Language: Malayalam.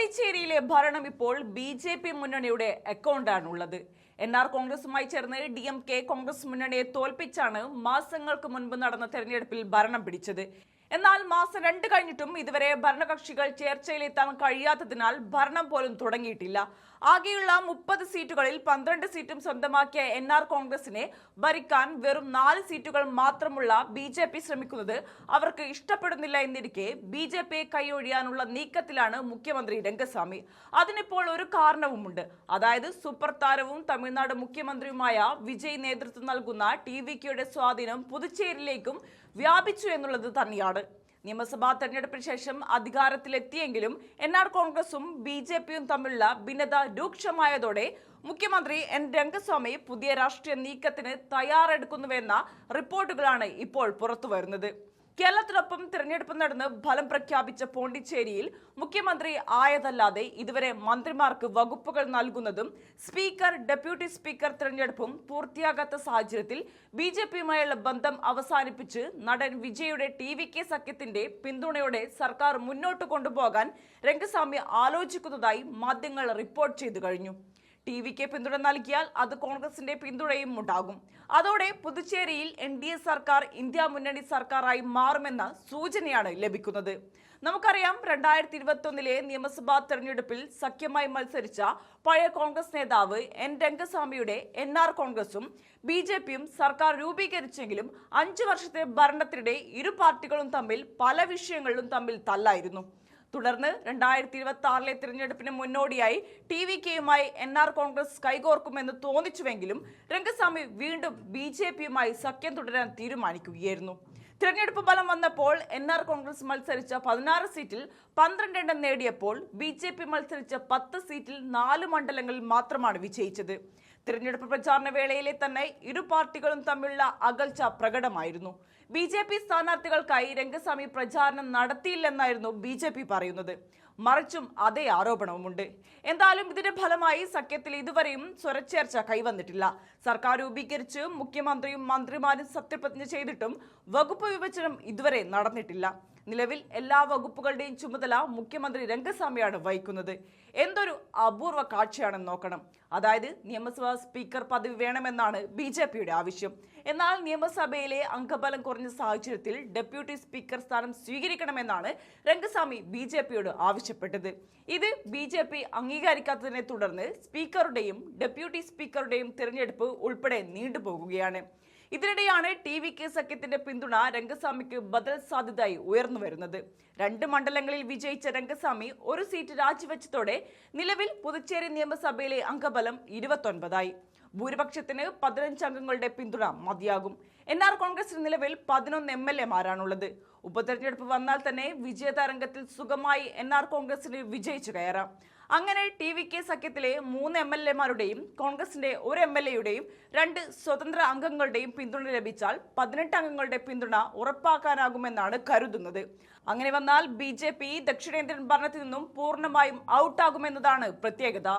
പോണ്ടിച്ചേരിയിലെ ഭരണം ഇപ്പോൾ ബി.ജെ.പി. മുന്നണിയുടെ അക്കൗണ്ടാണുള്ളത്. എൻ.ആർ. കോൺഗ്രസുമായി ചേർന്ന് ഡി.എം.കെ കോൺഗ്രസ് മുന്നണിയെ തോൽപ്പിച്ചാണ് മാസങ്ങൾക്ക് മുൻപ് നടന്ന തെരഞ്ഞെടുപ്പിൽ ഭരണം പിടിച്ചത്. എന്നാൽ മാസം 2 കഴിഞ്ഞിട്ടും ഇതുവരെ ഭരണകക്ഷികൾ ചേർച്ചയിലെത്താൻ കഴിയാത്തതിനാൽ ഭരണം പോലും തുടങ്ങിയിട്ടില്ല. ആകെയുള്ള 30 സീറ്റുകളിൽ 12 സീറ്റും സ്വന്തമാക്കിയ എൻ.ആർ. കോൺഗ്രസിനെ ഭരിക്കാൻ വെറും 4 സീറ്റുകൾ മാത്രമുള്ള ബി.ജെ.പി. ശ്രമിക്കുന്നത് അവർക്ക് ഇഷ്ടപ്പെടുന്നില്ല എന്നിരിക്കെ ബി.ജെ.പിയെ കൈയൊഴിയാനുള്ള നീക്കത്തിലാണ് മുഖ്യമന്ത്രി രംഗസ്വാമി. അതിനിപ്പോൾ ഒരു കാരണവുമുണ്ട്. അതായത് സൂപ്പർ താരവും തമിഴ്നാട് മുഖ്യമന്ത്രിയുമായ വിജയ് നേതൃത്വം നൽകുന്ന ടി.വി.കെയുടെ സ്വാധീനം പുതുച്ചേരിയിലേക്കും വ്യാപിച്ചു എന്നുള്ളത് തന്നെയാണ്. നിയമസഭാ തെരഞ്ഞെടുപ്പിന് ശേഷം അധികാരത്തിലെത്തിയെങ്കിലും എൻ.ആർ. കോൺഗ്രസും ബി.ജെ.പിയും തമ്മിലുള്ള ഭിന്നത രൂക്ഷമായതോടെ മുഖ്യമന്ത്രി എൻ രംഗസ്വാമി പുതിയ രാഷ്ട്രീയ നീക്കത്തിന് തയ്യാറെടുക്കുന്നുവെന്ന റിപ്പോർട്ടുകളാണ് ഇപ്പോൾ പുറത്തുവരുന്നത്. കേരളത്തിനൊപ്പം തിരഞ്ഞെടുപ്പ് നടന്ന് ഫലം പ്രഖ്യാപിച്ച പോണ്ടിച്ചേരിയിൽ മുഖ്യമന്ത്രി ആയതല്ലാതെ ഇതുവരെ മന്ത്രിമാർക്ക് വകുപ്പുകൾ നൽകുന്നതും സ്പീക്കർ, ഡെപ്യൂട്ടി സ്പീക്കർ തിരഞ്ഞെടുപ്പും പൂർത്തിയാകാത്ത സാഹചര്യത്തിൽ ബി.ജെ.പിയുമായുള്ള ബന്ധം അവസാനിപ്പിച്ച് നടൻ വിജയുടെ ടി.വി.കെ സഖ്യത്തിന്റെ പിന്തുണയോടെ സർക്കാർ മുന്നോട്ട് കൊണ്ടുപോകാൻ രംഗസ്വാമി ആലോചിക്കുന്നതായി മാധ്യമങ്ങൾ റിപ്പോർട്ട് ചെയ്തു കഴിഞ്ഞു. ടി.വി.കെ പിന്തുണ നൽകിയാൽ അത് കോൺഗ്രസിന്റെ പിന്തുണയും ഉണ്ടാകും. അതോടെ പുതുച്ചേരിയിൽ എൻ.ഡി.എ സർക്കാർ ഇന്ത്യ മുന്നണി സർക്കാരായി മാറുമെന്ന സൂചനയാണ് ലഭിക്കുന്നത്. നമുക്കറിയാം, 2021 നിയമസഭാ തെരഞ്ഞെടുപ്പിൽ സഖ്യമായി മത്സരിച്ച പഴയ കോൺഗ്രസ് നേതാവ് എൻ രംഗസ്വാമിയുടെ എൻ.ആർ. കോൺഗ്രസും ബി.ജെ.പിയും സർക്കാർ രൂപീകരിച്ചെങ്കിലും 5 വർഷത്തെ ഭരണത്തിനിടെ ഇരു പാർട്ടികളും തമ്മിൽ പല വിഷയങ്ങളിലും തമ്മിൽ തല്ലായിരുന്നു. തുടർന്ന് 2026 തിരഞ്ഞെടുപ്പിന് മുന്നോടിയായി ടി.വി.കെയുമായി എൻ.ആർ. കോൺഗ്രസ് കൈകോർക്കുമെന്ന് തോന്നിച്ചുവെങ്കിലും രംഗസ്വാമി വീണ്ടും ബി.ജെ.പിയുമായി സഖ്യം തുടരാൻ തീരുമാനിക്കുകയായിരുന്നു. തിരഞ്ഞെടുപ്പ് ഫലം വന്നപ്പോൾ എൻ.ആർ. കോൺഗ്രസ് മത്സരിച്ച 16 സീറ്റിൽ 12 എണ്ണം നേടിയപ്പോൾ ബി.ജെ.പി മത്സരിച്ച 10 സീറ്റിൽ 4 മണ്ഡലങ്ങളിൽ മാത്രമാണ് വിജയിച്ചത്. തിരഞ്ഞെടുപ്പ് പ്രചാരണ വേളയിലെ തന്നെ ഇരു പാർട്ടികളും തമ്മിലുള്ള അകൽച്ച പ്രകടമായിരുന്നു. ബി.ജെ.പി സ്ഥാനാർത്ഥികൾക്കായി രംഗസ്വാമി പ്രചാരണം നടത്തിയില്ലെന്നായിരുന്നു ബി.ജെ.പി പറയുന്നത്. മറിച്ചും അതേ ആരോപണവുമുണ്ട്. എന്തായാലും ഇതിന്റെ ഫലമായി സഖ്യത്തിൽ ഇതുവരെയും സ്വരച്ചേർച്ച കൈവന്നിട്ടില്ല. സർക്കാർ രൂപീകരിച്ച് മുഖ്യമന്ത്രിയും മന്ത്രിമാരും സത്യപ്രതിജ്ഞ ചെയ്തിട്ടും വകുപ്പ് വിഭജനം ഇതുവരെ നടന്നിട്ടില്ല. നിലവിൽ എല്ലാ വകുപ്പുകളുടെയും ചുമതല മുഖ്യമന്ത്രി രംഗസ്വാമിയാണ് വഹിക്കുന്നത്. എന്തൊരു അപൂർവ കാഴ്ചയാണെന്ന് നോക്കണം. അതായത് നിയമസഭാ സ്പീക്കർ പദവി വേണമെന്നാണ് ബി.ജെ.പിയുടെ ആവശ്യം. എന്നാൽ നിയമസഭയിലെ അംഗബലം കുറഞ്ഞ സാഹചര്യത്തിൽ ഡെപ്യൂട്ടി സ്പീക്കർ സ്ഥാനം സ്വീകരിക്കണമെന്നാണ് രംഗസ്വാമി ബി.ജെ.പിയോട് ആവശ്യപ്പെട്ടത്. ഇത് ബി.ജെ.പി അംഗീകരിക്കാത്തതിനെ തുടർന്ന് സ്പീക്കറുടെയും ഡെപ്യൂട്ടി സ്പീക്കറുടെയും തിരഞ്ഞെടുപ്പ് ഉൾപ്പെടെ നീണ്ടുപോകുകയാണ്. ഇതിനിടെയാണ് ടി.വി.കെ സഖ്യത്തിന്റെ പിന്തുണ രംഗസ്വാമിക്ക് ബദൽ സാധ്യതയായി ഉയർന്നു വരുന്നത്. 2 മണ്ഡലങ്ങളിൽ വിജയിച്ച രംഗസ്വാമി ഒരു സീറ്റ് രാജിവെച്ചതോടെ നിലവിൽ പുതുച്ചേരി നിയമസഭയിലെ അംഗബലം 29ആയി. ഭൂരിപക്ഷത്തിന് 15 അംഗങ്ങളുടെ പിന്തുണ മതിയാകും. എൻ.ആർ. കോൺഗ്രസിന് നിലവിൽ 11 എം.എൽ.എമാരാണുള്ളത്. ഉപതെരഞ്ഞെടുപ്പ് വന്നാൽ തന്നെ വിജയതരംഗത്തിൽ സുഖമായി എൻ.ആർ. കോൺഗ്രസിന് വിജയിച്ചു കയറാം. അങ്ങനെ ടി.വി.കെ സഖ്യത്തിലെ 3 എം.എൽ.എമാരുടെയും കോൺഗ്രസിന്റെ 1 എം.എൽ.എയുടെയും 2 സ്വതന്ത്ര അംഗങ്ങളുടെയും പിന്തുണ ലഭിച്ചാൽ 18 അംഗങ്ങളുടെ പിന്തുണ ഉറപ്പാക്കാനാകുമെന്നാണ് കരുതുന്നത്. അങ്ങനെ വന്നാൽ ബി.ജെ.പി ദക്ഷിണേന്ത്യൻ ഭരണത്തിൽ നിന്നും പൂർണ്ണമായും ഔട്ടാകുമെന്നതാണ് പ്രത്യേകത.